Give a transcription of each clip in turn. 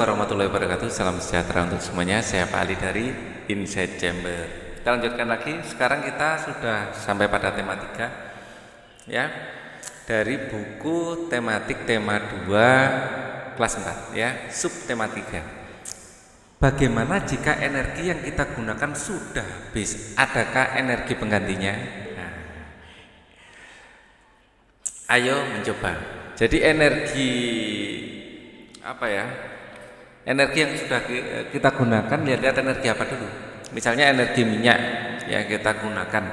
Warahmatullahi wabarakatuh. Salam sejahtera untuk semuanya. Saya Pak Ali dari Inside Chamber. Kita lanjutkan lagi. Sekarang kita sudah sampai pada tema 3 ya. Dari buku tematik tema 2 kelas 4 ya, sub tema 3. Bagaimana jika energi yang kita gunakan sudah habis? Adakah energi penggantinya? Nah, ayo mencoba. Jadi energi apa ya? Energi yang sudah kita gunakan, lihat energi apa dulu. Misalnya energi minyak yang kita gunakan.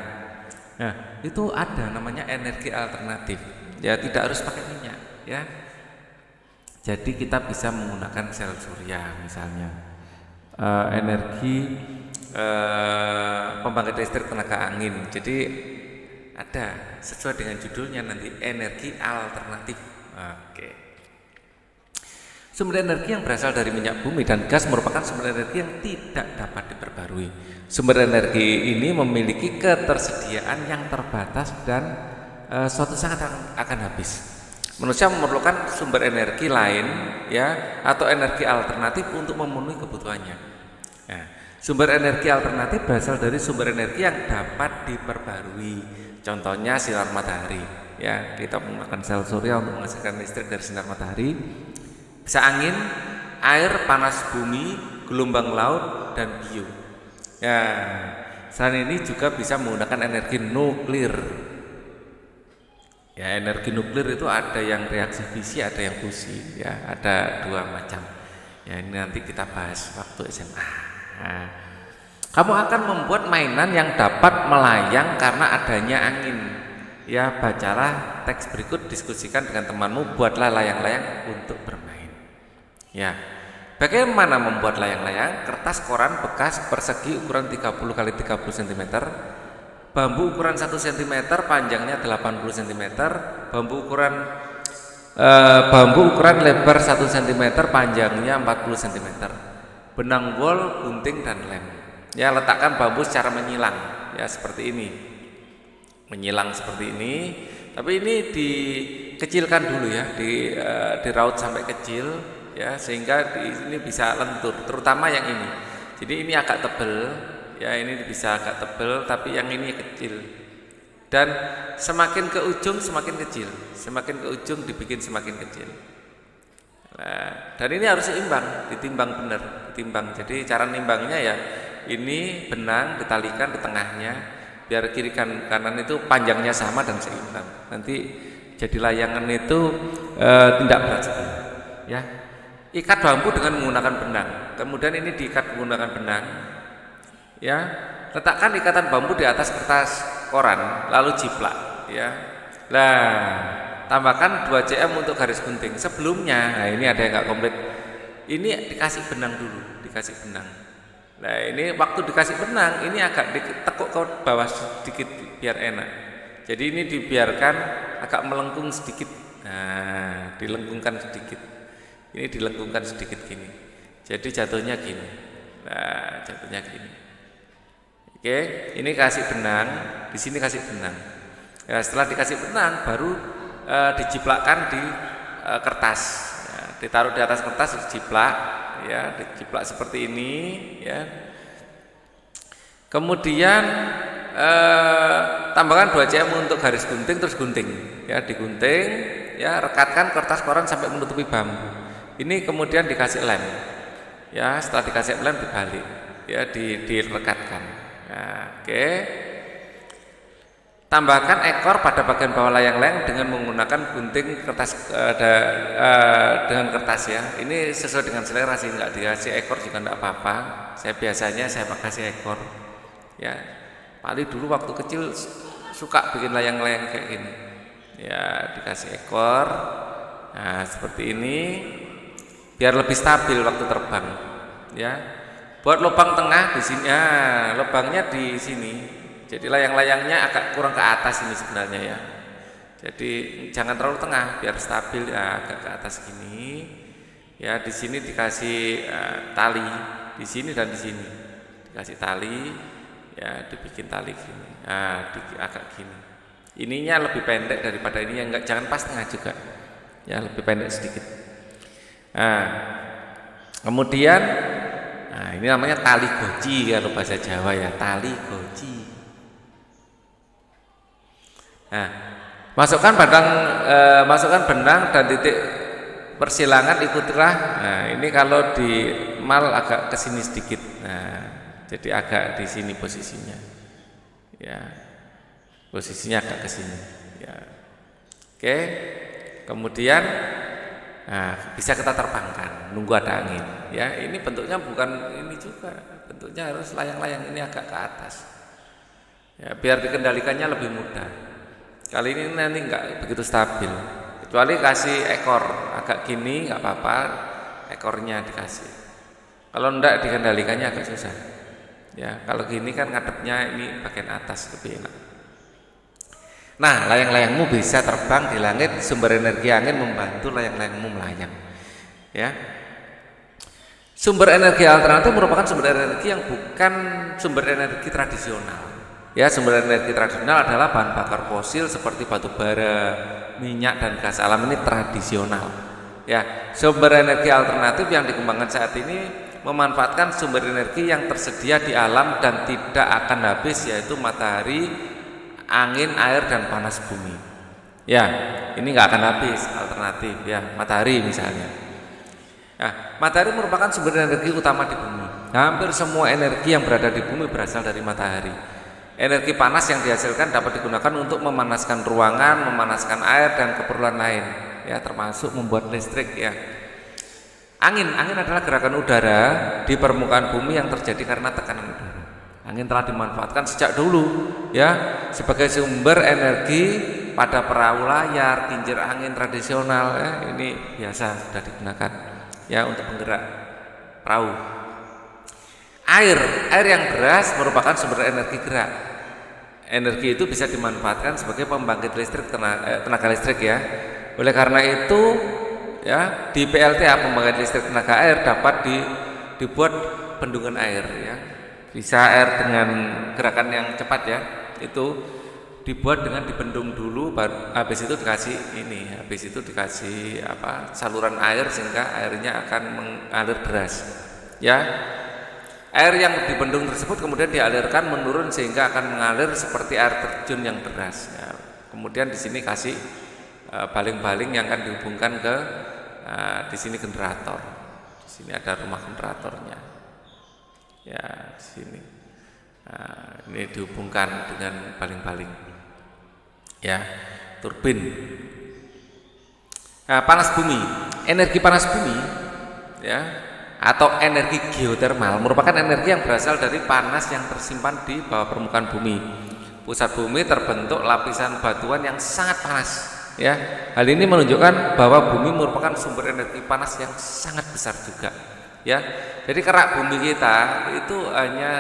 Nah, itu ada namanya energi alternatif. Ya, tidak harus pakai minyak, ya. Jadi kita bisa menggunakan sel surya misalnya. Energi pembangkit listrik tenaga angin. Jadi ada sesuai dengan judulnya nanti energi alternatif. Oke. Sumber energi yang berasal dari minyak bumi dan gas merupakan sumber energi yang tidak dapat diperbarui. Sumber energi ini memiliki ketersediaan yang terbatas dan suatu saat akan habis. Manusia memerlukan sumber energi lain ya atau energi alternatif untuk memenuhi kebutuhannya. Nah, sumber energi alternatif berasal dari sumber energi yang dapat diperbarui. Contohnya sinar matahari. Ya, kita menggunakan sel surya untuk menghasilkan listrik dari sinar matahari. Bisa angin, air, panas bumi, gelombang laut, dan bio. Ya, selain ini juga bisa menggunakan energi nuklir. Ya, energi nuklir itu ada yang reaksi fisi, ada yang fusi. Ya, ada 2 macam. Ya, ini nanti kita bahas waktu SMA. Nah, kamu akan membuat mainan yang dapat melayang karena adanya angin. Ya, bacalah teks berikut, diskusikan dengan temanmu, buatlah layang-layang untuk bermain. Ya, bagaimana membuat layang-layang? Kertas koran bekas persegi ukuran 30 x 30 cm, bambu ukuran 1 cm, panjangnya 80 cm, bambu ukuran lebar 1 cm, panjangnya 40 cm, benang wol, gunting, dan lem. Ya, letakkan bambu secara menyilang, ya seperti ini, menyilang seperti ini. Tapi ini dikecilkan dulu ya, diraut sampai kecil. Ya, sehingga ini bisa lentur, terutama yang ini. Jadi ini agak tebel, ya ini bisa agak tebel, tapi yang ini kecil. Dan semakin ke ujung semakin kecil, semakin ke ujung dibikin semakin kecil. Nah, dan ini harus seimbang, ditimbang benar, ditimbang. Jadi cara nimbangnya ya, ini benang ditalikan di tengahnya, biar kiri kanan itu panjangnya sama dan seimbang. Nanti jadi layangan itu tidak berat sekali, ya. Ikat bambu dengan menggunakan benang. Kemudian ini diikat menggunakan benang. Ya, letakkan ikatan bambu di atas kertas koran, lalu jiplak. Ya, nah, tambahkan 2 cm untuk garis gunting. Sebelumnya, nah ini ada yang nggak komplit. Ini dikasih benang dulu, dikasih benang. Nah, ini waktu dikasih benang, ini agak ditekuk ke bawah sedikit biar enak. Jadi ini dibiarkan agak melengkung sedikit. Nah, dilengkungkan sedikit. Ini dilengkungkan sedikit gini. Jadi jatuhnya gini. Nah, jatuhnya gini. Oke, ini kasih benang, di sini kasih benang. Ya, setelah dikasih benang baru dijiplakkan di kertas. Ya, ditaruh di atas kertas dijiplak, ya, dijiplak seperti ini, ya. Kemudian tambahkan 2 cm untuk garis gunting, terus gunting. Ya, digunting, ya, rekatkan kertas koran sampai menutupi bambu. Ini kemudian dikasih lem, ya. Setelah dikasih lem dibalik, ya, direkatkan. Nah, oke. Tambahkan ekor pada bagian bawah layang-layang dengan menggunakan gunting kertas dengan kertas ya. Ini sesuai dengan selera sih, nggak dikasih ekor juga nggak apa-apa. Saya biasanya kasih ekor, ya. Paling dulu waktu kecil suka bikin layang-layang kayak gini, ya, dikasih ekor. Nah, seperti ini. Biar lebih stabil waktu terbang, ya. Buat lubang tengah di sini, ya, lubangnya di sini. Jadi layang-layangnya agak kurang ke atas ini sebenarnya ya. Jadi jangan terlalu tengah, biar stabil, ya, agak ke atas gini. Ya, di sini dikasih tali, di sini dan di sini dikasih tali, ya, dibikin tali gini. Nah, agak gini. Ininya lebih pendek daripada ini, yang enggak, jangan pas tengah juga, ya, lebih pendek sedikit. Nah, Kemudian, nah ini namanya tali goji kalau bahasa Jawa ya, tali goji. Nah, masukkan benang dan titik persilangan ikutilah. Nah, ini kalau di mal agak kesini sedikit. Nah, jadi agak di sini posisinya. Ya, posisinya agak kesini. Ya, oke. Kemudian, nah, bisa kita terbangkan, nunggu ada angin. Ya, ini bentuknya bukan ini juga, bentuknya harus layang-layang ini agak ke atas. Ya, biar dikendalikannya lebih mudah. Kali ini nanti nggak begitu stabil. Kecuali kasih ekor agak gini nggak apa-apa, ekornya dikasih. Kalau enggak dikendalikannya agak susah. Ya, kalau gini kan ngadepnya ini bagian atas lebih enak. Nah, layang-layangmu bisa terbang di langit, sumber energi angin membantu layang-layangmu melayang. Ya. Sumber energi alternatif merupakan sumber energi yang bukan sumber energi tradisional. Ya, sumber energi tradisional adalah bahan bakar fosil seperti batu bara, minyak dan gas alam, ini tradisional. Ya, sumber energi alternatif yang dikembangkan saat ini memanfaatkan sumber energi yang tersedia di alam dan tidak akan habis, yaitu matahari, angin, air, dan panas bumi. Ya, ini nggak akan habis, alternatif ya, matahari misalnya. Nah, matahari merupakan sumber energi utama di bumi. Hampir semua energi yang berada di bumi berasal dari matahari. Energi panas yang dihasilkan dapat digunakan untuk memanaskan ruangan, memanaskan air, dan keperluan lain, ya, termasuk membuat listrik. Ya, angin adalah gerakan udara di permukaan bumi yang terjadi karena tekanan udara. Angin telah dimanfaatkan sejak dulu, ya, sebagai sumber energi pada perahu layar, kincir angin tradisional. Ya, ini biasa sudah digunakan, ya, untuk penggerak perahu. Air yang deras merupakan sumber energi gerak. Energi itu bisa dimanfaatkan sebagai pembangkit listrik, tenaga listrik, ya. Oleh karena itu, ya, di PLTA pembangkit listrik tenaga air dapat dibuat bendungan air, ya. Bisa air dengan gerakan yang cepat, ya, itu dibuat dengan dibendung dulu, habis itu dikasih saluran air sehingga airnya akan mengalir deras, ya. Air yang dibendung tersebut kemudian dialirkan menurun sehingga akan mengalir seperti air terjun yang deras, ya. Kemudian di sini kasih baling-baling yang akan dihubungkan ke di sini generator. Di sini ada rumah generatornya. Ya, di sini. Nah, ini dihubungkan dengan baling-baling. Ya, turbin. Nah, panas bumi. Energi panas bumi, ya, atau energi geotermal merupakan energi yang berasal dari panas yang tersimpan di bawah permukaan bumi. Pusat bumi terbentuk lapisan batuan yang sangat panas, ya. Hal ini menunjukkan bahwa bumi merupakan sumber energi panas yang sangat besar juga, ya. Jadi kerak bumi kita itu hanya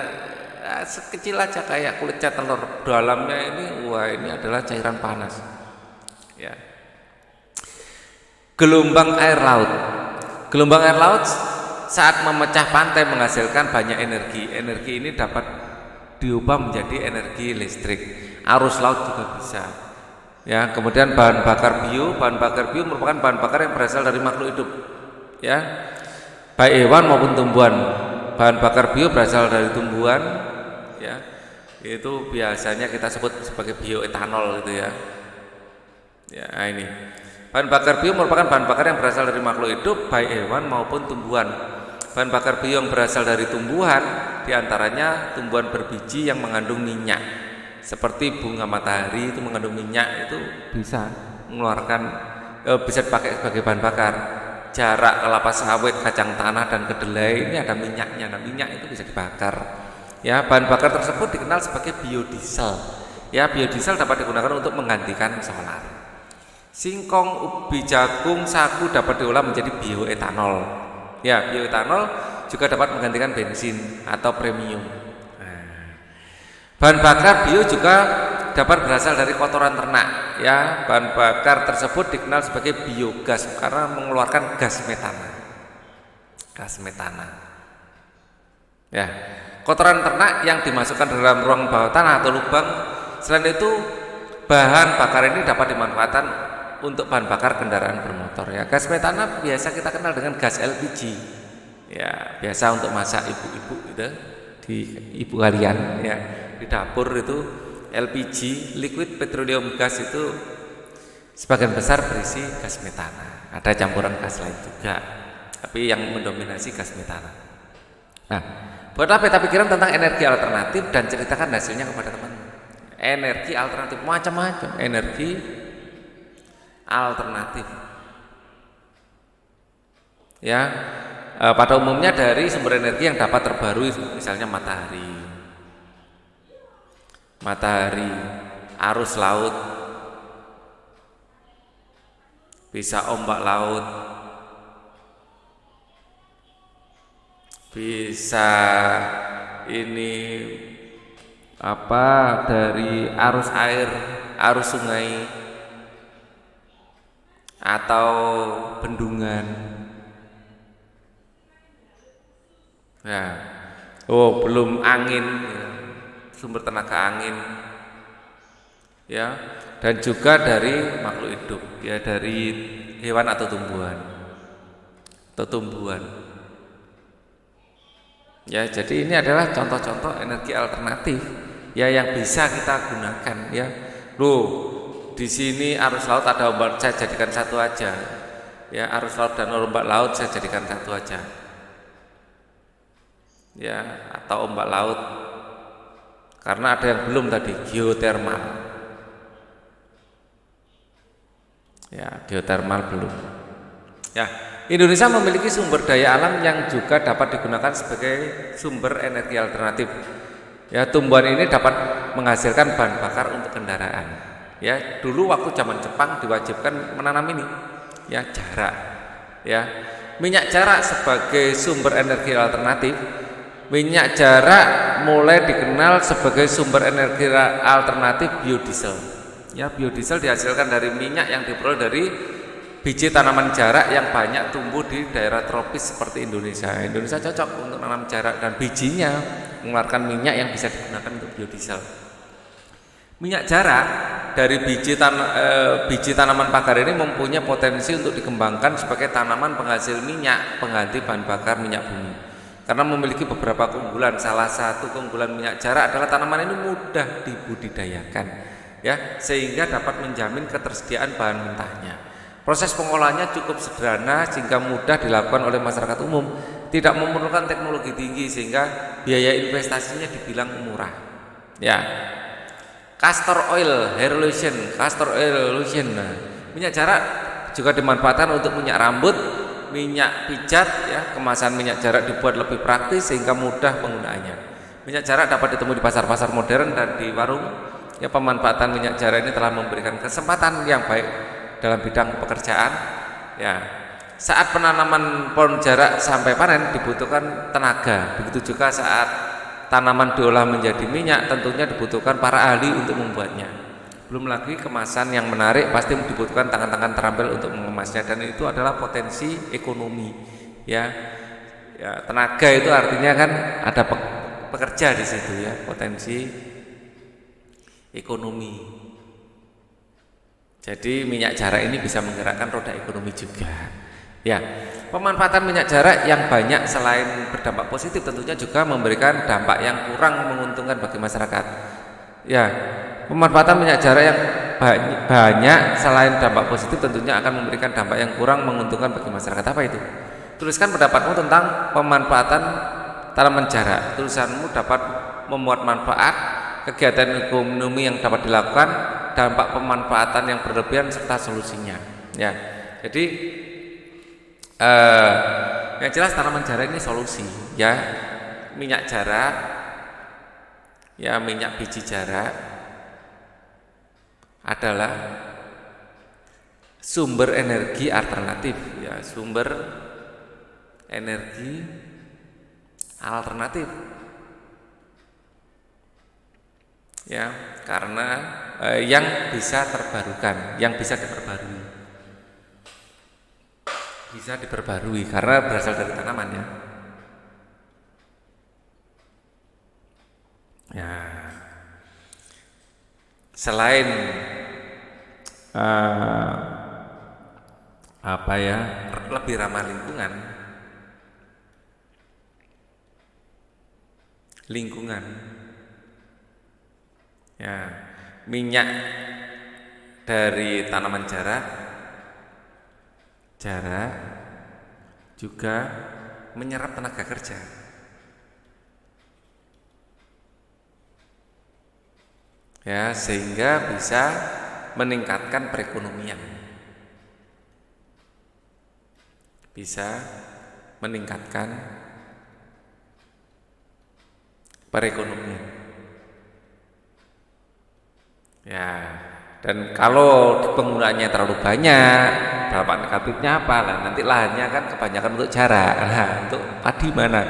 sekecil aja kayak kulit telur, dalamnya ini adalah cairan panas, ya. Gelombang air laut saat memecah pantai menghasilkan banyak energi. Energi ini dapat diubah menjadi energi listrik. Arus laut juga bisa. Ya, kemudian bahan bakar bio merupakan bahan bakar yang berasal dari makhluk hidup. Ya, baik hewan maupun tumbuhan. Bahan bakar bio berasal dari tumbuhan. Ya, itu biasanya kita sebut sebagai bioetanol, gitu ya. Ya, ini. Bahan bakar bio merupakan bahan bakar yang berasal dari makhluk hidup, baik hewan maupun tumbuhan. Bahan bakar bio yang berasal dari tumbuhan, diantaranya tumbuhan berbiji yang mengandung minyak, seperti bunga matahari itu mengandung minyak, itu bisa mengeluarkan, bisa dipakai sebagai bahan bakar. Jarak, kelapa sawit, kacang tanah, dan kedelai ini ada minyaknya. Nah, minyak itu bisa dibakar. Ya, bahan bakar tersebut dikenal sebagai biodiesel. Ya, biodiesel dapat digunakan untuk menggantikan solar. Singkong, ubi, jagung, sagu dapat diolah menjadi bioetanol. Ya, bioetanol juga dapat menggantikan bensin atau premium. Bahan bakar bio juga dapat berasal dari kotoran ternak. Ya, bahan bakar tersebut dikenal sebagai biogas karena mengeluarkan gas metana. Ya, kotoran ternak yang dimasukkan dalam ruang bawah tanah atau lubang. Selain itu, bahan bakar ini dapat dimanfaatkan untuk bahan bakar kendaraan bermotor, ya. Gas metana biasa kita kenal dengan gas LPG, Ya, biasa untuk masak ibu-ibu gitu di ibu kalian ya. Di dapur itu LPG, liquid petroleum gas itu sebagian besar berisi gas metana. Ada campuran gas lain juga, tapi yang mendominasi gas metana. Nah, buat apa kita pikiran tentang energi alternatif dan ceritakan hasilnya kepada teman. Energi alternatif macam-macam, energi alternatif. Ya, pada umumnya dari sumber energi yang dapat terbarui, misalnya matahari, arus laut, bisa ombak laut, bisa ini dari arus air, arus sungai atau bendungan. Nah, belum angin, sumber tenaga angin, ya, dan juga dari makhluk hidup, ya, dari hewan atau tumbuhan. Ya, jadi ini adalah contoh-contoh energi alternatif ya yang bisa kita gunakan ya. Di sini arus laut ada ombak, saya jadikan satu aja. Ya, arus laut dan ombak laut saya jadikan satu aja. Ya, atau ombak laut. Karena ada yang belum tadi, geotermal. Ya, geotermal belum. Ya, Indonesia memiliki sumber daya alam yang juga dapat digunakan sebagai sumber energi alternatif. Ya, tumbuhan ini dapat menghasilkan bahan bakar untuk kendaraan. Ya, dulu waktu zaman Jepang diwajibkan menanam ini, ya, jarak. Ya, minyak jarak sebagai sumber energi alternatif. Minyak jarak mulai dikenal sebagai sumber energi alternatif biodiesel. Ya, biodiesel dihasilkan dari minyak yang diperoleh dari biji tanaman jarak yang banyak tumbuh di daerah tropis seperti Indonesia. Indonesia cocok untuk menanam jarak dan bijinya mengeluarkan minyak yang bisa digunakan untuk biodiesel. Minyak jarak dari biji tanaman pagar ini mempunyai potensi untuk dikembangkan sebagai tanaman penghasil minyak pengganti bahan bakar minyak bumi. Karena memiliki beberapa keunggulan. Salah satu keunggulan minyak jarak adalah tanaman ini mudah dibudidayakan, ya, sehingga dapat menjamin ketersediaan bahan mentahnya. Proses pengolahannya cukup sederhana sehingga mudah dilakukan oleh masyarakat umum, tidak memerlukan teknologi tinggi sehingga biaya investasinya dibilang murah. Ya, castor oil hair lotion, nah, minyak jarak juga dimanfaatkan untuk minyak rambut, minyak pijat, ya, kemasan minyak jarak dibuat lebih praktis sehingga mudah penggunaannya. Minyak jarak dapat ditemui di pasar-pasar modern dan di warung. Ya, pemanfaatan minyak jarak ini telah memberikan kesempatan yang baik dalam bidang pekerjaan. Ya, saat penanaman pohon jarak sampai panen dibutuhkan tenaga. Begitu juga saat tanaman diolah menjadi minyak tentunya dibutuhkan para ahli untuk membuatnya. Belum lagi kemasan yang menarik, pasti dibutuhkan tangan-tangan terampil untuk mengemasnya, dan itu adalah potensi ekonomi. Ya, tenaga itu artinya kan ada pekerja di situ, ya, potensi ekonomi. Jadi minyak jarak ini bisa menggerakkan roda ekonomi juga. Ya, pemanfaatan minyak jarak yang banyak selain berdampak positif tentunya juga memberikan dampak yang kurang menguntungkan bagi masyarakat. Ya, pemanfaatan minyak jarak yang banyak selain dampak positif tentunya akan memberikan dampak yang kurang menguntungkan bagi masyarakat. Apa itu? Tuliskan pendapatmu tentang pemanfaatan tanaman jarak. Tulisanmu dapat memuat manfaat, kegiatan ekonomi yang dapat dilakukan, dampak pemanfaatan yang berlebihan serta solusinya. Ya, jadi yang jelas tanaman jarak ini solusi, ya. Minyak jarak, ya, minyak biji jarak adalah sumber energi alternatif, ya, sumber energi alternatif, ya, karena yang bisa terbarukan, yang bisa diperbarui karena berasal dari tanaman, ya. Ya, selain lebih ramah lingkungan, lingkungan. Ya, minyak dari tanaman jarak juga menyerap tenaga kerja. Ya, sehingga bisa meningkatkan perekonomian. Bisa meningkatkan perekonomian. Ya, dan kalau penggunaannya terlalu banyak, dampak negatifnya apa? Nah, nanti lahannya kan kebanyakan untuk jarak. Nah, untuk padi mana?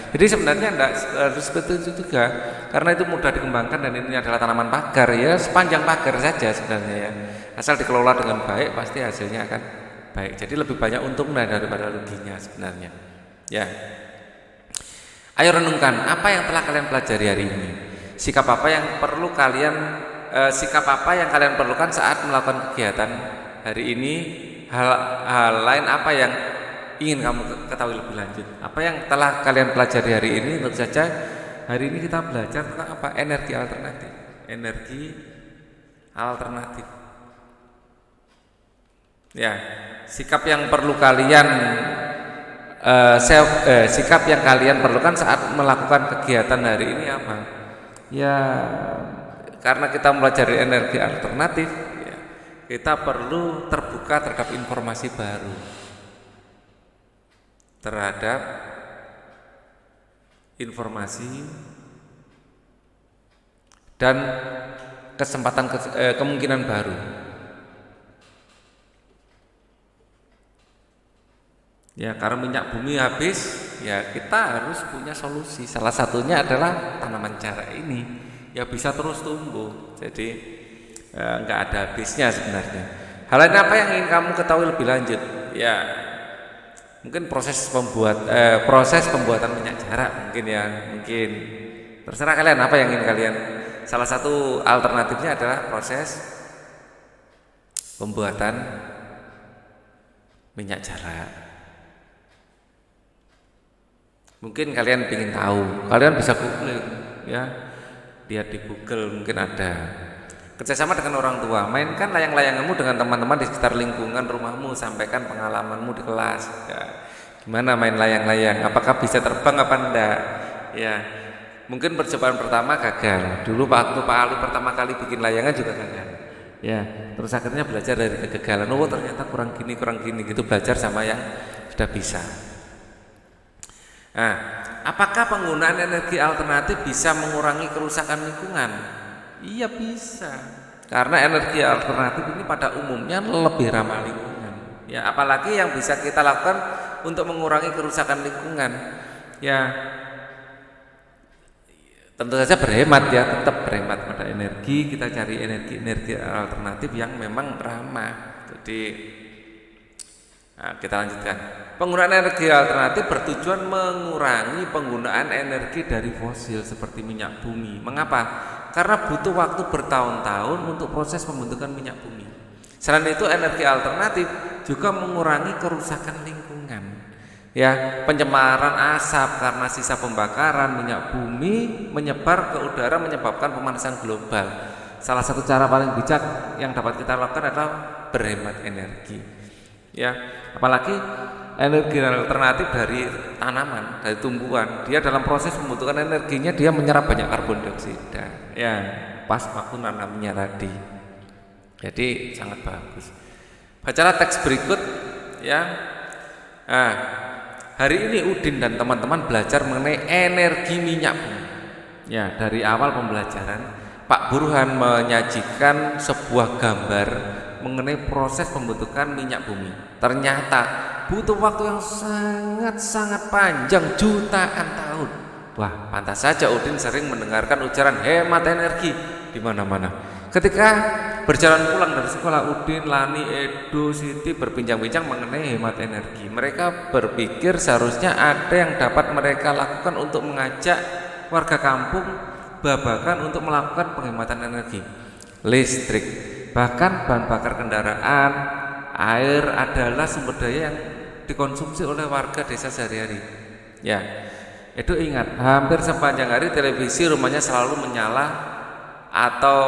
Jadi sebenarnya tidak harus seperti itu juga, karena itu mudah dikembangkan dan ini adalah tanaman pagar ya, sepanjang pagar saja sebenarnya ya. Asal dikelola dengan baik pasti hasilnya akan baik. Jadi lebih banyak untungnya daripada ruginya sebenarnya. Ya. Ayo renungkan apa yang telah kalian pelajari hari ini. Sikap apa yang kalian perlukan saat melakukan kegiatan hari ini? Hal lain apa yang ingin kamu ketahui lebih lanjut? Apa yang telah kalian pelajari hari ini? Tentu saja hari ini kita belajar tentang apa? Energi alternatif. Energi alternatif. Ya, sikap yang kalian perlukan saat melakukan kegiatan hari ini apa? Ya, karena kita mempelajari energi alternatif, ya, kita perlu terbuka terhadap informasi baru, terhadap informasi dan kemungkinan baru. Ya, karena minyak bumi habis, ya kita harus punya solusi. Salah satunya adalah tanaman jarak ini, ya bisa terus tumbuh. Jadi nggak ada habisnya sebenarnya. Hal lain apa yang ingin kamu ketahui lebih lanjut? Ya, mungkin proses pembuatan minyak jarak mungkin terserah kalian apa yang ingin kalian. Salah satu alternatifnya adalah proses pembuatan minyak jarak. Mungkin kalian ingin tahu, kalian bisa googling ya, lihat di Google mungkin ada. Kerjasama dengan orang tua, mainkan layang-layangmu dengan teman-teman di sekitar lingkungan rumahmu, sampaikan pengalamanmu di kelas. Ya, gimana main layang-layang? Apakah bisa terbang apa enggak? Ya, mungkin percobaan pertama gagal. Dulu waktu Pak Ali pertama kali bikin layangan juga gagal. Ya, terus akhirnya belajar dari kegagalan. Oh, ternyata kurang gini gitu, belajar sama yang sudah bisa. Nah, apakah penggunaan energi alternatif bisa mengurangi kerusakan lingkungan? Iya bisa, karena energi alternatif ini pada umumnya lebih ramah lingkungan. Ya, apalagi yang bisa kita lakukan untuk mengurangi kerusakan lingkungan. Ya, tentu saja berhemat ya, tetap berhemat pada energi. Kita cari energi alternatif yang memang ramah. Jadi, nah, kita lanjutkan. Penggunaan energi alternatif bertujuan mengurangi penggunaan energi dari fosil seperti minyak bumi. Mengapa? Karena butuh waktu bertahun-tahun untuk proses pembentukan minyak bumi. Selain itu, energi alternatif juga mengurangi kerusakan lingkungan. Ya, pencemaran asap karena sisa pembakaran minyak bumi menyebar ke udara menyebabkan pemanasan global. Salah satu cara paling bijak yang dapat kita lakukan adalah berhemat energi. Ya, apalagi energi alternatif dari tanaman, dari tumbuhan, dia dalam proses pembentukan energinya dia menyerap banyak karbon dioksida. Ya, pas waktu nanamnya tadi. Jadi sangat bagus. Bacalah teks berikut ya. Nah, hari ini Udin dan teman-teman belajar mengenai energi minyak bumi. Ya, dari awal pembelajaran Pak Burhan menyajikan sebuah gambar mengenai proses pembentukan minyak bumi. Ternyata butuh waktu yang sangat panjang, jutaan tahun. Wah, pantas saja Udin sering mendengarkan ujaran hemat energi di mana-mana. Ketika berjalan pulang dari sekolah, Udin, Lani, Edo, Siti berbincang-bincang mengenai hemat energi. Mereka berpikir seharusnya ada yang dapat mereka lakukan untuk mengajak warga kampung babakan untuk melakukan penghematan energi listrik. Bahkan bahan bakar kendaraan, air adalah sumber daya yang dikonsumsi oleh warga desa sehari-hari. Ya, Itu ingat, hampir sepanjang hari televisi rumahnya selalu menyala atau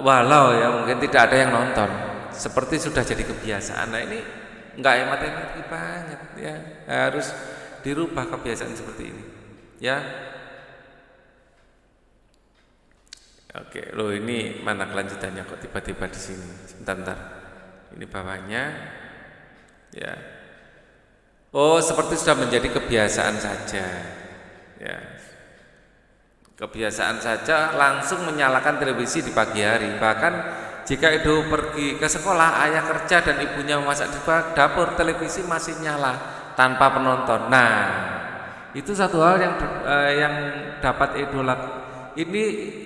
walau ya mungkin tidak ada yang nonton, seperti sudah jadi kebiasaan. Nah ini nggak hemat energi banget ya, harus dirubah kebiasaan seperti ini ya. Oke, loh ini mana kelanjutannya kok tiba-tiba di sini? Sebentar. Ini bawahnya ya. Oh, seperti sudah menjadi kebiasaan saja. Ya. Kebiasaan saja langsung menyalakan televisi di pagi hari. Bahkan jika itu pergi ke sekolah, ayah kerja dan ibunya memasak di dapur, televisi masih nyala tanpa penonton. Nah, itu satu hal yang dapat Edo lakukan.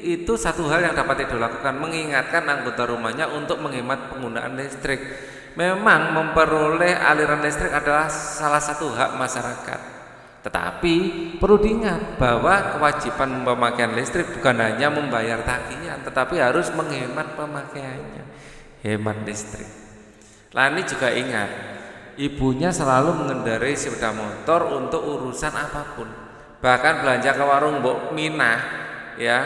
Itu satu hal yang dapat Edo lakukan, mengingatkan anggota rumahnya untuk menghemat penggunaan listrik. Memang memperoleh aliran listrik adalah salah satu hak masyarakat. Tetapi perlu diingat bahwa kewajiban pemakaian listrik bukan hanya membayar tagihan, tetapi harus menghemat pemakaiannya. Hemat listrik. Lani juga ingat, ibunya selalu mengendarai sepeda motor untuk urusan apapun. Bahkan belanja ke warung Mbok Minah ya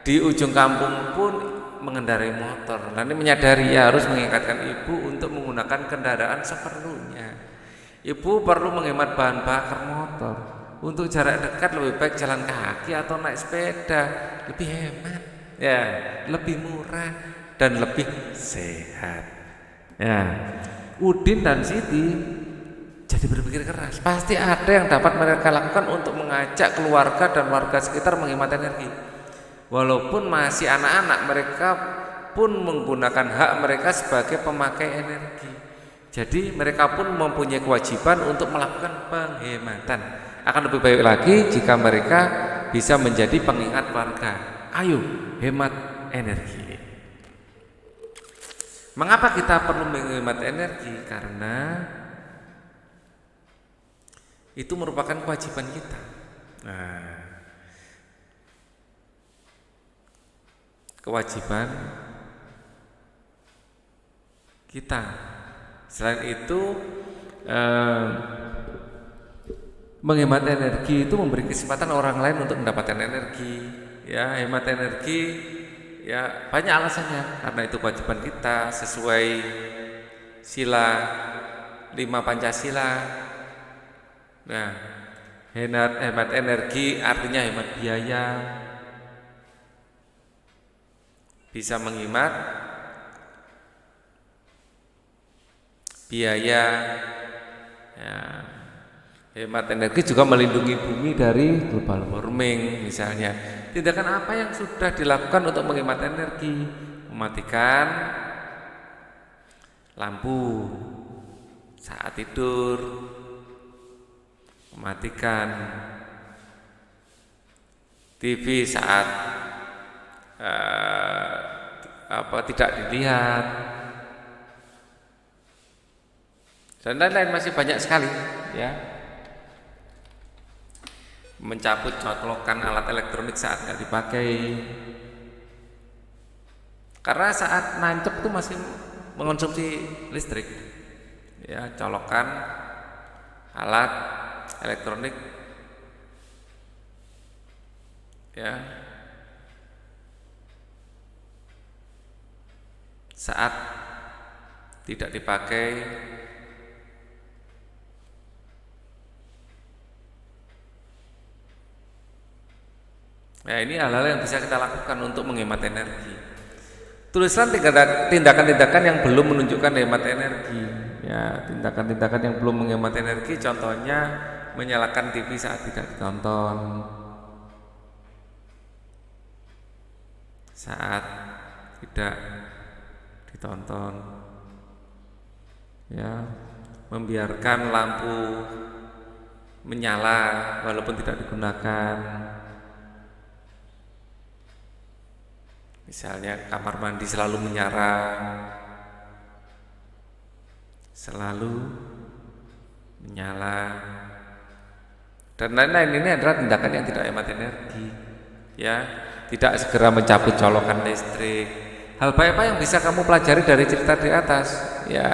di ujung kampung pun mengendarai motor. Nanti menyadari ya harus mengingatkan ibu untuk menggunakan kendaraan seperlunya. Ibu perlu menghemat bahan bakar motor. Untuk jarak dekat lebih baik jalan kaki atau naik sepeda, lebih hemat ya, lebih murah dan lebih sehat ya. Udin dan Siti jadi berpikir keras, pasti ada yang dapat mereka lakukan untuk mengajak keluarga dan warga sekitar menghemat energi. Walaupun masih anak-anak, mereka pun menggunakan hak mereka sebagai pemakai energi. Jadi mereka pun mempunyai kewajiban untuk melakukan penghematan. Akan lebih baik lagi jika mereka bisa menjadi pengingat warga. Ayo hemat energi. Mengapa kita perlu menghemat energi? Karena itu merupakan kewajiban kita. Nah, kewajiban kita. Selain itu, menghemat energi itu memberi kesempatan orang lain untuk mendapatkan energi. Ya, hemat energi, ya banyak alasannya. Karena itu kewajiban kita sesuai sila 5 Pancasila. Nah, hemat energi artinya hemat biaya. Bisa menghemat biaya ya. Hemat energi juga melindungi bumi dari global warming misalnya. Tindakan apa yang sudah dilakukan untuk menghemat energi? Mematikan lampu saat tidur, mematikan TV saat tidak dilihat, dan lain-lain masih banyak sekali ya. Mencabut colokan alat elektronik saat nggak dipakai, karena saat nancep itu masih mengonsumsi listrik ya. Colokan alat elektronik ya saat tidak dipakai ya. Ini hal-hal yang bisa kita lakukan untuk menghemat energi. Tuliskan tindakan-tindakan yang belum menunjukkan hemat energi ya. Tindakan-tindakan yang belum menghemat energi, contohnya menyalakan TV saat tidak ditonton, saat tidak ditonton ya, membiarkan lampu menyala walaupun tidak digunakan. Misalnya kamar mandi selalu menyala, dan lain-lain. Ini adalah tindakan yang tidak hemat energi ya. Tidak segera mencabut colokan listrik. Hal baik apa yang bisa kamu pelajari dari cerita di atas? Ya,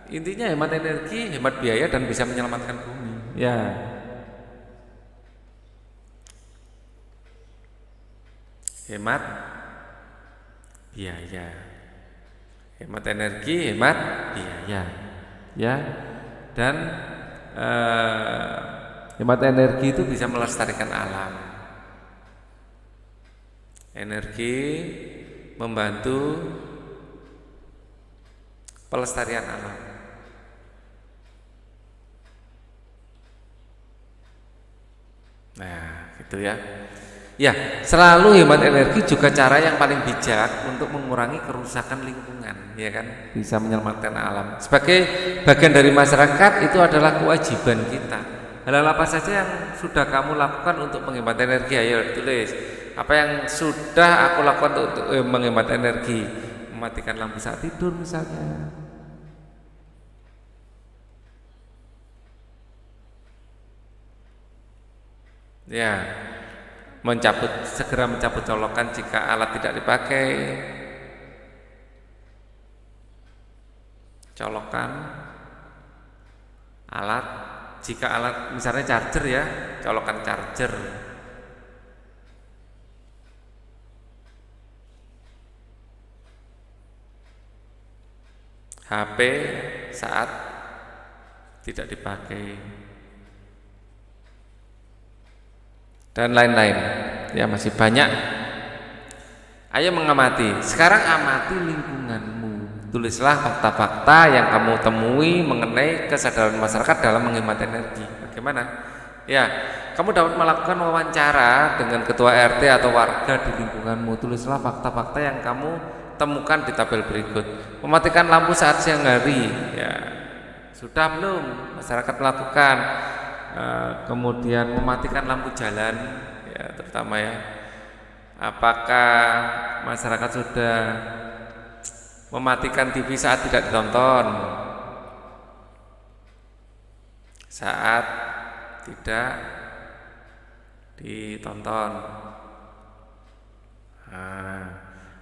intinya hemat energi, hemat biaya, dan bisa menyelamatkan bumi. Ya, hemat biaya, hemat energi, hemat biaya, ya. Dan hemat energi itu bisa melestarikan alam. Energi membantu pelestarian alam. Nah, gitu ya. Ya, selalu hemat energi juga cara yang paling bijak untuk mengurangi kerusakan lingkungan, ya kan? Bisa menyelamatkan alam. Sebagai bagian dari masyarakat itu adalah kewajiban kita. Hal-hal apa saja yang sudah kamu lakukan untuk menghemat energi? Ayo tulis. Apa yang sudah aku lakukan untuk menghemat energi? Mematikan lampu saat tidur misalnya. Ya, segera mencabut colokan jika alat tidak dipakai. Colokan alat jika alat misalnya charger ya, colokan charger. HP saat tidak dipakai dan lain-lain. Ya, masih banyak. Ayo mengamati. Sekarang amati lingkunganmu. Tulislah fakta-fakta yang kamu temui mengenai kesadaran masyarakat dalam menghemat energi. Bagaimana? Ya, kamu dapat melakukan wawancara dengan ketua RT atau warga di lingkunganmu. Tulislah fakta-fakta yang kamu temukan di tabel berikut. Mematikan lampu saat siang hari. Ya, sudah belum masyarakat melakukan? Kemudian mematikan lampu jalan, ya terutama ya. Apakah masyarakat sudah mematikan TV saat tidak ditonton? Saat tidak ditonton.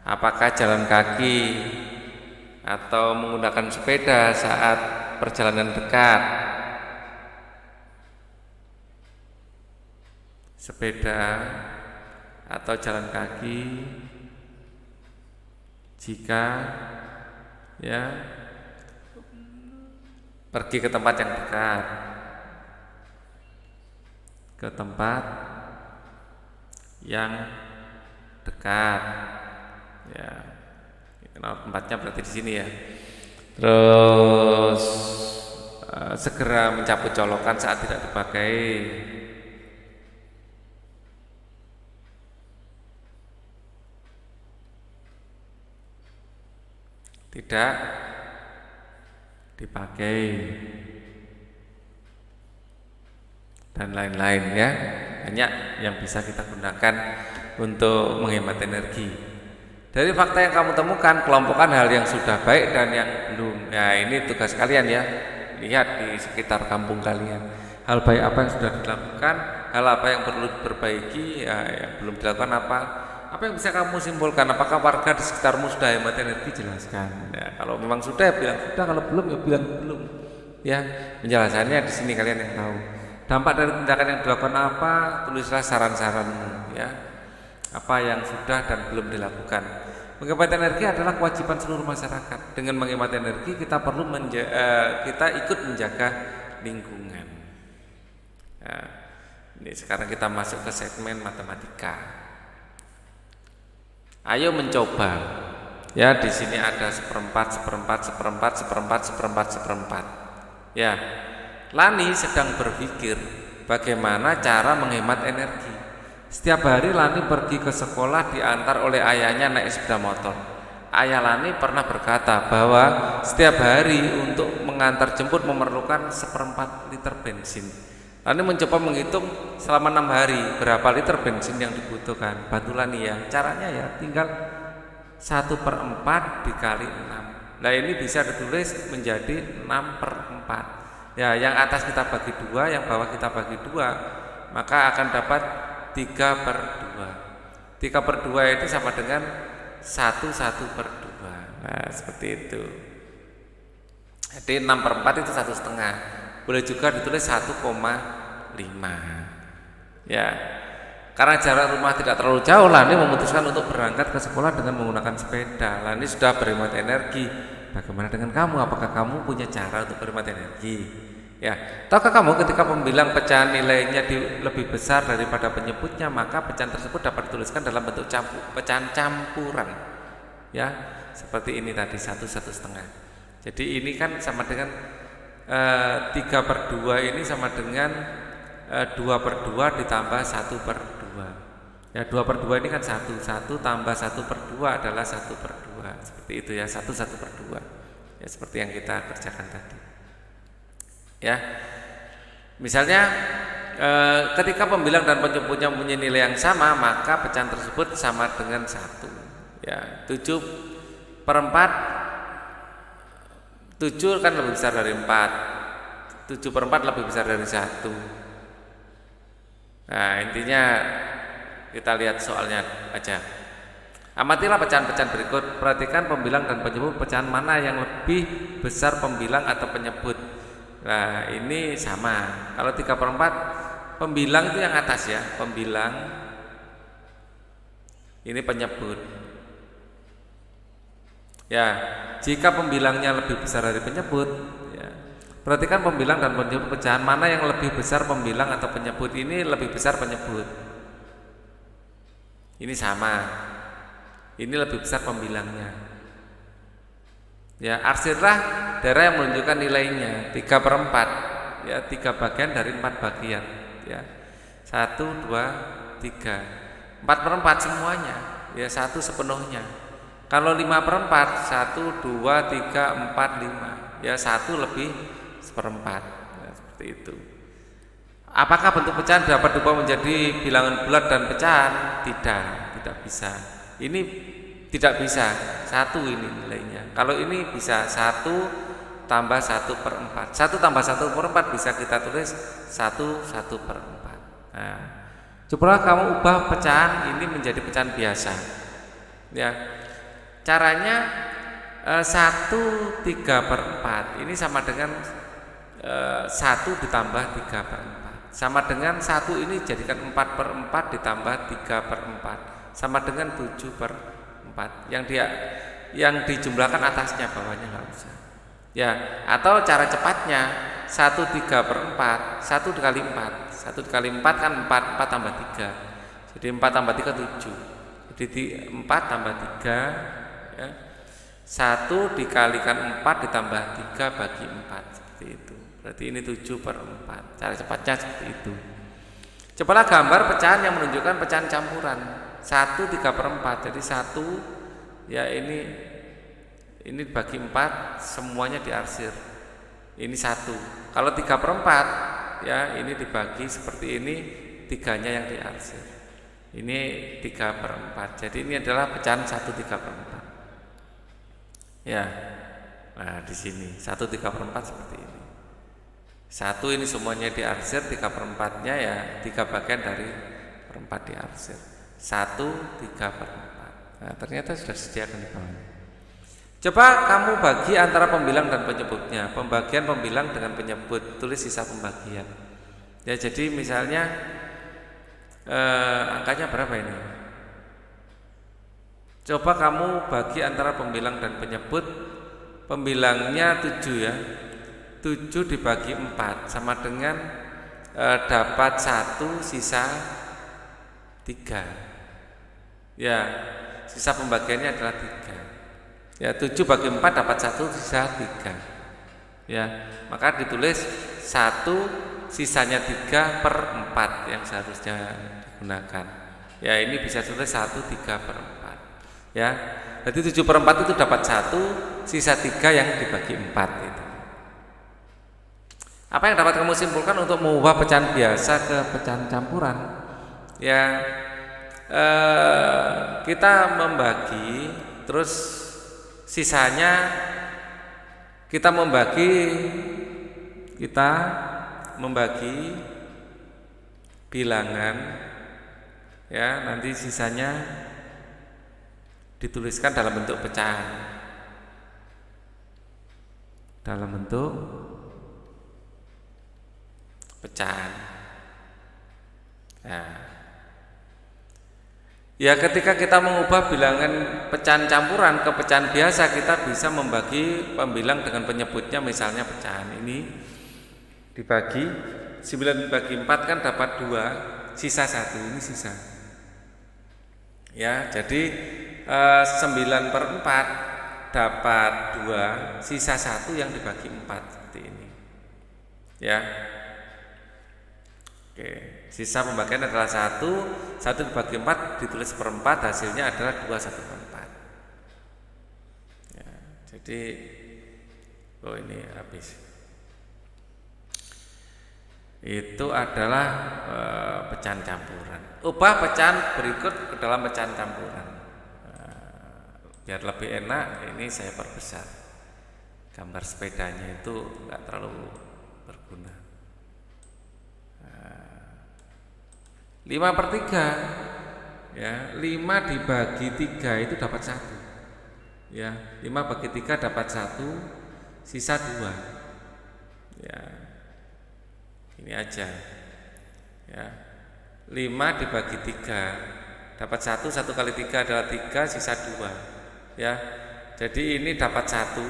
Apakah jalan kaki atau menggunakan sepeda saat perjalanan dekat? Sepeda atau jalan kaki jika ya pergi ke tempat yang dekat, ke tempat yang dekat, ya tempatnya berarti di sini ya. Terus segera mencabut colokan saat tidak dipakai. Tidak dipakai dan lain-lain ya. Banyak yang bisa kita gunakan untuk menghemat energi. Dari fakta yang kamu temukan, kelompokkan hal yang sudah baik dan yang belum. Ya, ini tugas kalian ya. Lihat di sekitar kampung kalian. Hal baik apa yang sudah dilakukan, hal apa yang perlu diperbaiki, ya yang belum dilakukan apa. Apa yang bisa kamu simpulkan? Apakah warga di sekitarmu sudah hemat energi? Jelaskan. Ya, kalau memang sudah, bilang sudah. Kalau belum, ya bilang belum. Ya, penjelasannya di sini kalian yang tahu. Dampak dari tindakan yang dilakukan apa? Tulislah saran-saranmu. Ya, apa yang sudah dan belum dilakukan. Menghemat energi adalah kewajiban seluruh masyarakat. Dengan menghemat energi, kita perlu kita ikut menjaga lingkungan. Ya, ini sekarang kita masuk ke segmen matematika. Ayo mencoba. Ya, di sini ada seperempat. Ya, Lani sedang berpikir bagaimana cara menghemat energi. Setiap hari Lani pergi ke sekolah diantar oleh ayahnya naik sepeda motor. Ayah Lani pernah berkata bahwa setiap hari untuk mengantar jemput memerlukan 1/4 liter bensin. Lani mencoba menghitung selama 6 hari berapa liter bensin yang dibutuhkan. Bantu Lani ya. Caranya ya tinggal 1/4 dikali 6. Nah, ini bisa ditulis menjadi 6/4. Ya, yang atas kita bagi 2, yang bawah kita bagi 2, maka akan dapat 3/2. 3/2 itu sama dengan 1/2. Nah, seperti itu. Jadi 6/4 itu 1/2. boleh juga ditulis 1,5. Ya, karena jarak rumah tidak terlalu jauh, Lani memutuskan untuk berangkat ke sekolah dengan menggunakan sepeda. Lani sudah berhemat energi. Bagaimana dengan kamu? Apakah kamu punya cara untuk berhemat energi? Ya, tahukah kamu ketika pembilang pecahan nilainya lebih besar daripada penyebutnya, maka pecahan tersebut dapat dituliskan dalam bentuk pecahan campuran. Ya, seperti ini tadi 1,5. Jadi ini kan sama dengan 3/2 ini sama dengan 2/2 ditambah 1/2. Ya, 2/2 ini kan 1 tambah 1/2 adalah 1/2. Seperti itu ya, 1/2. Ya, seperti yang kita kerjakan tadi. Ya, misalnya ketika pembilang dan penyebutnya mempunyai nilai yang sama, maka pecahan tersebut sama dengan 1. Ya, 7/4, 7 kan lebih besar dari 4, 7/4 lebih besar dari 1. Nah, intinya kita lihat soalnya aja. Amatilah pecahan-pecahan berikut. Perhatikan pembilang dan penyebut pecahan mana yang lebih besar, pembilang atau penyebut. Nah, ini sama. Kalau 3/4, pembilang itu yang atas ya, pembilang. Ini penyebut. Ya, jika pembilangnya lebih besar dari penyebut, ya, perhatikan pembilang dan penyebut pecahan mana yang lebih besar, pembilang atau penyebut. Ini lebih besar penyebut. Ini sama. Ini lebih besar pembilangnya. Ya, arsirlah daerah yang menunjukkan nilainya 3/4. Ya, 3 bagian dari 4 bagian. Ya, 1, 2, 3. 4/4 semuanya. Ya, 1 sepenuhnya. Kalau 5/4, 1, 2, 3, 4, 5. Ya, 1 lebih 1/4. Ya, seperti itu. Apakah bentuk pecahan dapat diubah menjadi bilangan bulat dan pecahan? Tidak bisa. Ini tidak bisa. 1 ini nilainya. Kalau ini bisa 1 tambah 1/4. 1 tambah 1/4 bisa kita tulis 1/4. Nah, cobalah kamu ubah pecahan ini menjadi pecahan biasa. Ya, caranya 1/3/4 ini sama dengan 1 ditambah 3/4. Sama dengan 1 ini jadikan 4/4 ditambah 3/4 sama dengan 7/4. Yang dijumlahkan atasnya, bawahnya nggak usah. Ya, atau cara cepatnya 1/3/4, 1 dikali 4. 1 dikali 4 kan 4, 4 tambah 3. Jadi 4 tambah 3 7. Jadi 4 tambah 3 ya. 1 dikalikan 4 ditambah 3 bagi 4, seperti itu. Berarti ini 7/4. Cara cepatnya seperti itu. Cobalah gambar pecahan yang menunjukkan pecahan campuran. 1/3/4. Jadi 1 ya ini bagi 4 semuanya diarsir. Ini 1. Kalau 3/4 ya ini dibagi seperti ini, 3-nya yang diarsir. Ini 3/4. Jadi ini adalah pecahan 1/3/4. Ya. Nah, di sini 1/3/4 seperti ini. 1 ini semuanya diarsir, 3/4-nya ya 3 bagian dari 4 diarsir. 1/3/4. Nah, ternyata sudah disediakan di bawah. Coba kamu bagi antara pembilang dan penyebutnya. Pembagian pembilang dengan penyebut, tulis sisa pembagian. Ya, jadi misalnya angkanya berapa ini? Coba kamu bagi antara pembilang dan penyebut. Pembilangnya 7 ya. 7 dibagi 4 sama dengan dapat 1 sisa 3. Ya, sisa pembagiannya adalah 3. Ya, 7 bagi 4 dapat 1 sisa 3. Ya, maka ditulis 1 sisanya 3/4 yang seharusnya digunakan. Ya, ini bisa tulis 1/3/4. Ya, jadi 7/4 itu dapat 1, sisa 3 yang dibagi 4 itu. Apa yang dapat kamu simpulkan untuk mengubah pecahan biasa ke pecahan campuran? Ya, kita membagi, terus sisanya kita membagi bilangan, ya, nanti sisanya dituliskan dalam bentuk pecahan, dalam bentuk pecahan. Nah, ya ketika kita mengubah bilangan pecahan campuran ke pecahan biasa, kita bisa membagi pembilang dengan penyebutnya. Misalnya pecahan ini dibagi 9 dibagi 4 kan dapat 2, sisa 1, ini sisa. Ya, jadi 9/4 dapat 2, sisa 1 yang dibagi 4 seperti ini. Ya. Oke, sisa pembagian adalah 1 dibagi 4 ditulis seperempat, hasilnya adalah 2/1/4. Ya, jadi ini habis. Itu adalah pecahan campuran. Ubah pecahan berikut ke dalam pecahan campuran. Biar lebih enak, ini saya perbesar. Gambar sepedanya itu enggak terlalu berguna. 5/3, ya, 5 dibagi 3 itu dapat 1. Ya, 5 bagi 3 dapat 1, sisa 2. Ya, ini aja. Ya, 5 dibagi 3 dapat 1, 1 kali 3 adalah 3, sisa 2. Ya, jadi ini dapat 1,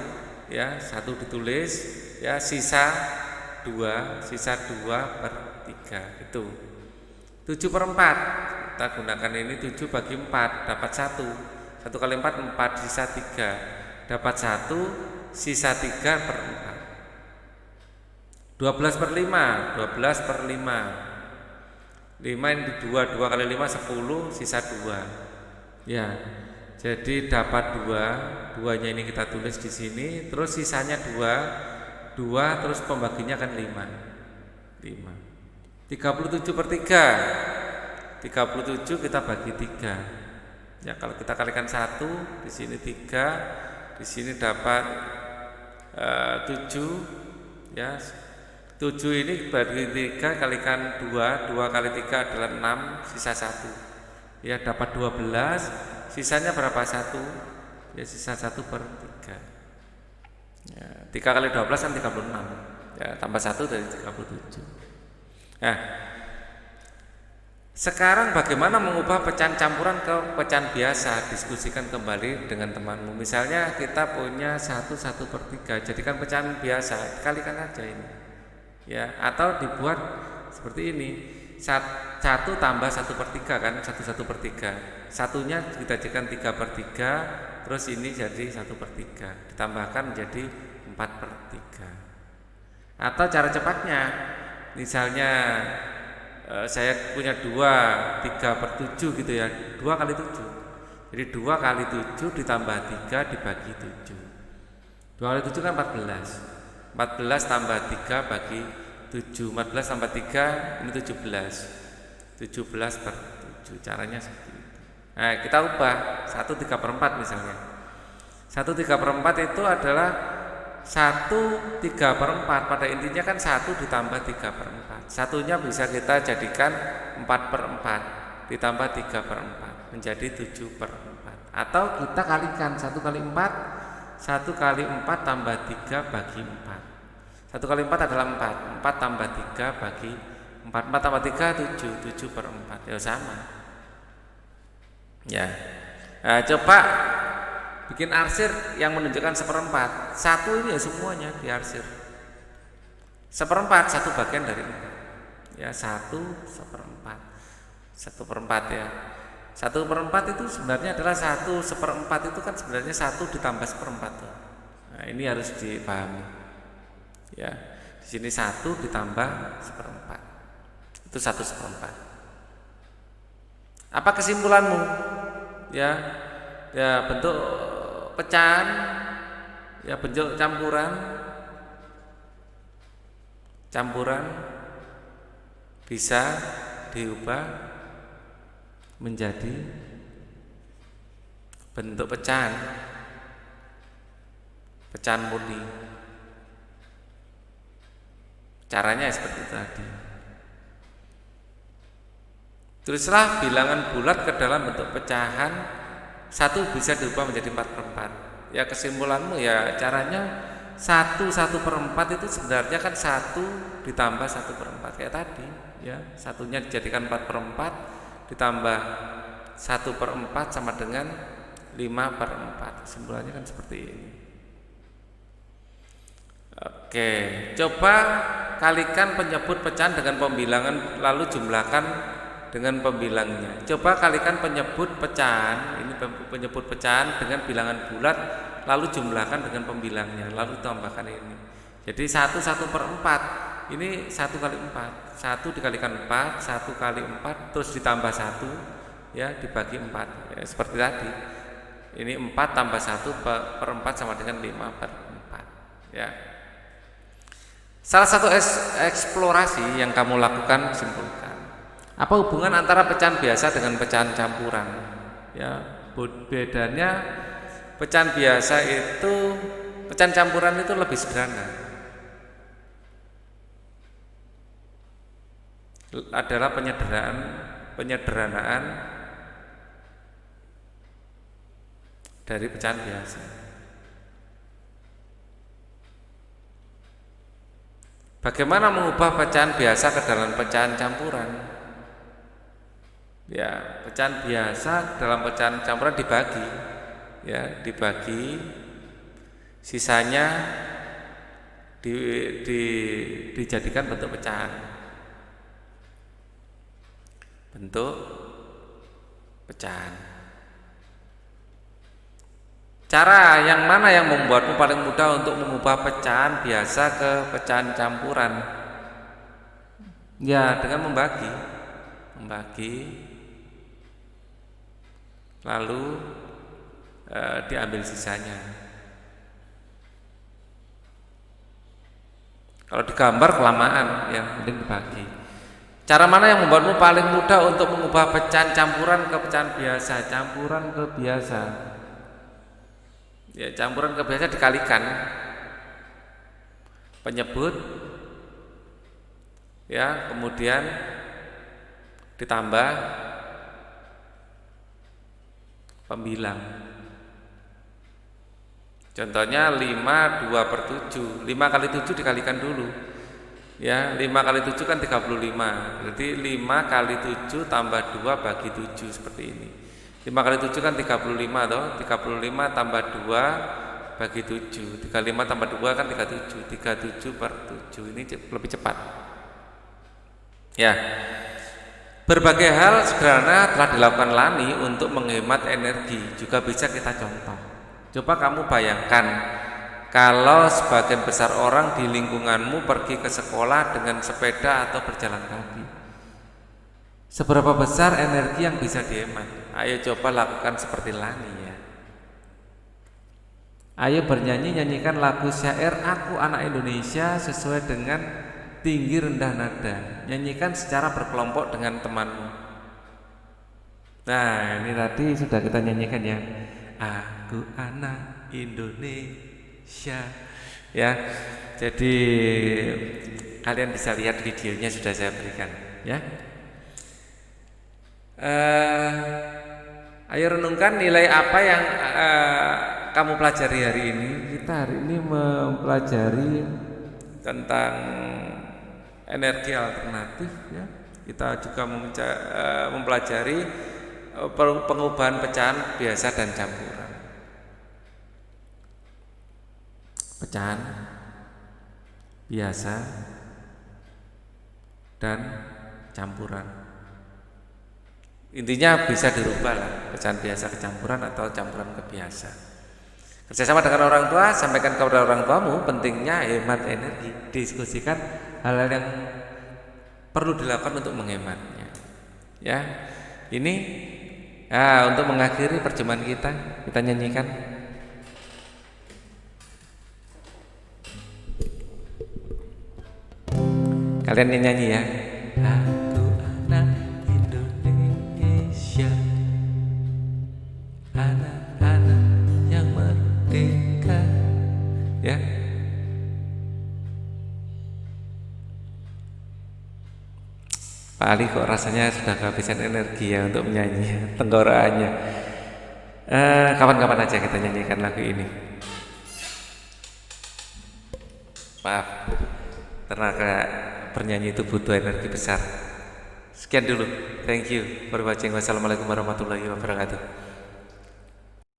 ya, 1 ditulis, ya, sisa 2 per 3 itu 7/4. Kita gunakan ini 7 bagi 4 dapat 1, 1 kali 4 4, sisa 3, dapat 1, sisa 3/4. 12/5, 12/5. 5 ini 2, 2 kali 5 10, sisa 2. Ya, jadi dapat 2, 2-nya ini kita tulis di sini, terus sisanya 2, terus pembaginya kan 5. 37/3. 37 kita bagi 3. Ya, kalau kita kalikan 1, di sini 3, di sini dapat 7, ya. 7 ini bagi 3 kalikan 2, 2 kali 3 adalah 6, sisa 1. Ya, dapat 12, sisanya berapa? 1. Ya, sisa 1/3. Ya, 3 kali 12 kan 36. Ya, tambah 1 dari 37. Nah, sekarang bagaimana mengubah pecahan campuran ke pecahan biasa? Diskusikan kembali dengan temanmu. Misalnya kita punya 1/3, jadikan pecahan biasa, kalikan aja ini. Ya, atau dibuat seperti ini. 1 tambah 1/3 kan, 1/3. Satunya kita jadikan 3/3, terus ini jadi 1/3, ditambahkan menjadi 4/3. Atau cara cepatnya, misalnya saya punya 2, 3/7 gitu ya, 2 kali 7. Jadi 2 kali 7 ditambah 3 dibagi 7. 2 kali 7 kan 14. 14 tambah 3 bagi 7. 14 tambah 3 ini 17. 17/7. Caranya seperti itu. Nah, kita ubah 1 3/4 misalnya. 1 3/4 itu adalah 1 3/4. Pada intinya kan 1 ditambah 3/4. Satunya bisa kita jadikan 4/4 ditambah 3/4 menjadi 7/4. Atau kita kalikan 1 kali 4, 1 kali 4 tambah 3 bagi 4. 1 kali 4 adalah 4, 4 tambah 3 bagi 4, 4 tambah 3 7, 7/4. Ya sama. Ya. Nah, coba bikin arsir yang menunjukkan 1/4. 1 ini ya semuanya diarsir. 1/4, 1 bagian dari 4. Ya, 1/4. 1/4 ya. 1/4 itu sebenarnya adalah 1/4 itu kan sebenarnya 1 ditambah 1/4 tuh. Nah, ini harus dipahami. Ya, di sini 1 ditambah 1/4. Itu 1/4. Apa kesimpulanmu? Ya, bentuk pecahan, ya bentuk campuran bisa diubah menjadi bentuk pecahan murni. Caranya seperti tadi. Tulislah bilangan bulat ke dalam bentuk pecahan. 1 bisa diubah menjadi 4/4. Ya, kesimpulanmu ya caranya 1/4 itu sebenarnya kan 1 ditambah 1/4 kayak tadi ya. Satunya dijadikan 4/4 ditambah 1/4 sama dengan 5/4. Kesimpulannya kan seperti ini. Oke, coba kalikan penyebut pecahan dengan pembilangan lalu jumlahkan dengan pembilangnya. Coba kalikan penyebut pecahan, ini penyebut pecahan dengan bilangan bulat lalu jumlahkan dengan pembilangnya, lalu tambahkan ini. Jadi 1/4 ini 1 kali 4, 1 dikalikan 4, 1 kali 4 terus ditambah 1 ya, dibagi 4 ya, seperti tadi. Ini 4 tambah 1/4 sama dengan 5/4 ya. Salah satu eksplorasi yang kamu lakukan, simpulkan. Apa hubungan antara pecahan biasa dengan pecahan campuran? Ya, bedanya pecahan biasa itu, pecahan campuran itu lebih sederhana. Adalah penyederhanaan dari pecahan biasa. Bagaimana mengubah pecahan biasa ke dalam pecahan campuran? Ya, pecahan biasa dalam pecahan campuran dibagi, ya, dibagi, sisanya dijadikan bentuk pecahan. Bentuk pecahan. Cara yang mana yang membuatmu paling mudah untuk mengubah pecahan biasa ke pecahan campuran? Ya, dengan membagi, lalu diambil sisanya. Kalau digambar kelamaan, ya mending dibagi. Cara mana yang membuatmu paling mudah untuk mengubah pecahan campuran ke pecahan biasa? Campuran ke biasa. Ya, campuran ke biasa dikalikan penyebut, ya, kemudian ditambah pembilang. Contohnya 5/2/7. 5 kali 7 dikalikan dulu. Ya, 5 kali 7 kan 35. Berarti 5 kali 7 tambah 2 bagi 7 seperti ini. 5 kali 7 kan 35 toh. 35 tambah 2 bagi 7. 35 tambah 2 kan 37. 37/7. Ini lebih cepat. Ya. Berbagai hal sederhana telah dilakukan Lani untuk menghemat energi, juga bisa kita contoh. Coba kamu bayangkan kalau sebagian besar orang di lingkunganmu pergi ke sekolah dengan sepeda atau berjalan kaki. Seberapa besar energi yang bisa dihemat? Ayo coba lakukan seperti Lani ya. Ayo nyanyikan lagu syair Aku Anak Indonesia sesuai dengan tinggi rendah nada. Nyanyikan secara berkelompok dengan temanmu. Nah, ini tadi sudah kita nyanyikan ya. Aku anak Indonesia. Ya. Jadi kalian bisa lihat videonya sudah saya berikan, ya. Ayo renungkan nilai apa yang kamu pelajari hari ini. Kita hari ini mempelajari tentang energi alternatif ya. Kita juga mempelajari pengubahan pecahan biasa dan campuran. Pecahan biasa dan campuran. Intinya bisa dirubah lah, pecahan biasa ke campuran atau campuran ke biasa. Kerjasama dengan orang tua, sampaikan kepada orang tuamu pentingnya hemat energi. Diskusikan hal-hal yang perlu dilakukan untuk menghematnya. Ya, ini untuk mengakhiri perjumpaan kita nyanyikan. Kalian yang nyanyi ya. Aku anak Indonesia, anak-anak yang merdeka. Ya. Pak Ali kok rasanya sudah kehabisan energi ya untuk menyanyi, tenggorokannya. Kapan-kapan aja kita nyanyikan lagu ini. Maaf, tenaga bernyanyi itu butuh energi besar. Sekian dulu. Thank you for watching. Wassalamualaikum warahmatullahi wabarakatuh.